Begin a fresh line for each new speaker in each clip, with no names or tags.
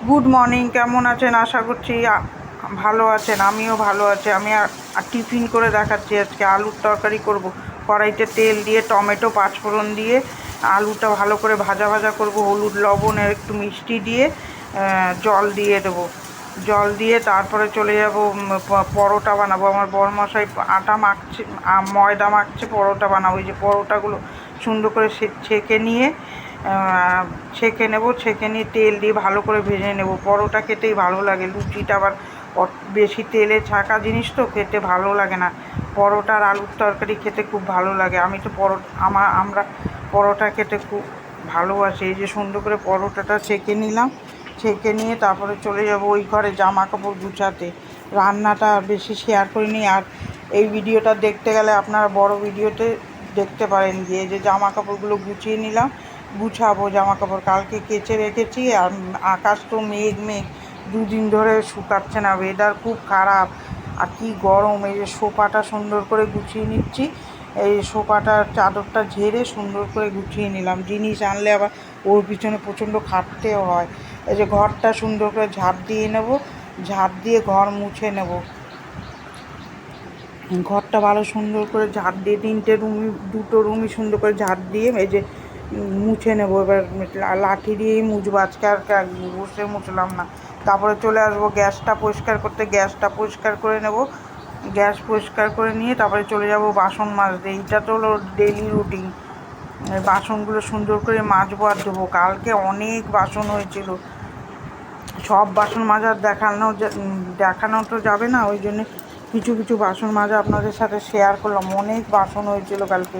Good morning, কেমন আছেন? আশা করছি ভালো আছেন। আমিও ভালো আছি। আমি আর টিফিন করে দেখাচ্ছি। আজকে আলুর তরকারি করব। কড়াইতে তেল দিয়ে টমেটো পাঁচফোড়ন দিয়ে আলুটা ভালো করে ভাজা ভাজা করব, হলুদ লবণ আর একটু মিষ্টি দিয়ে জল দিয়ে দেবো। জল দিয়ে তারপরে চলে যাব পরোটা বানাবো। আমার বরমশাই আটা মাখছে, ময়দা মাখছে, পরোটা বানাবো। এই যে পরোটাগুলো সুন্দর করে ছেঁকে নিয়ে ছেঁকে নেব। ছেঁকে নিয়ে তেল দিয়ে ভালো করে ভেজে নেব। পরোটা খেতেই ভালো লাগে। লুচিটা আবার বেশি তেলে ছাঁকা জিনিস তো খেতে ভালো লাগে না। পরোটা আর আলুর তরকারি খেতে খুব ভালো লাগে। আমি তো আমরা পরোটা খেতে খুব ভালোবাসি। এই যে সুন্দর করে পরোটাটা ছেঁকে নিলাম। ছেঁকে নিয়ে তারপরে চলে যাব ওই ঘরে জামা কাপড় গুছাতে। রান্নাটা বেশি শেয়ার করিনি। আর এই ভিডিওটা দেখতে গেলে আপনারা বড় ভিডিওতে দেখতে পারেন। গিয়ে যে জামা কাপড়গুলো গুছিয়ে নিলাম, গুছাবো জামা কাপড়। কালকে কেচে রেখেছি। আর আকাশ তো মেঘ, দুদিন ধরে শুকাচ্ছে না। ওয়েদার খুব খারাপ আর কি গরম। এই যে সোফাটা সুন্দর করে গুছিয়ে নিচ্ছি। এই সোফাটার চাদরটা ঝেড়ে সুন্দর করে গুছিয়ে নিলাম। জিনিস আনলে আবার ওর পিছনে প্রচণ্ড খাটতেও হয়। এই যে ঘরটা সুন্দর করে ঝাঁপ দিয়ে নেব। ঝাঁপ দিয়ে ঘর মুছে নেব। ঘরটা ভালো সুন্দর করে ঝাঁট দিয়ে দুটো রুমই সুন্দর করে ঝাঁট দিয়ে এই যে মুছে নেব। এবার লাঠি দিয়েই মুছবো। আজকে আর বসে মুছলাম না। তারপরে চলে আসবো গ্যাসটা পরিষ্কার করতে। গ্যাসটা পরিষ্কার করে নেব। গ্যাস পরিষ্কার করে নিয়ে তারপরে চলে যাব বাসন মাজতে। এইটা তো হলো ডেলি রুটিন। বাসনগুলো সুন্দর করে মাজবো আর ধোবো। কালকে অনেক বাসন হয়েছিল। সব বাসন মাজার দেখানো তো যাবে না, ওই জন্য কিছু কিছু বাসন মাজা আপনাদের সাথে শেয়ার করলাম। অনেক বাসন হয়েছিল কালকে।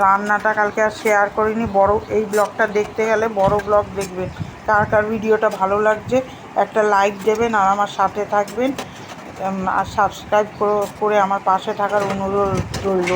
রান্নাটা কালকে আর শেয়ার করিনি। এই ব্লগটা দেখতে গেলে বড় ব্লগ দেখবেন। কার কার ভিডিওটা ভালো লাগছে একটা লাইক দেবেন আর আমার সাথে থাকবেন। আর সাবস্ক্রাইব করে আমার পাশে থাকার অনুরোধ রইল।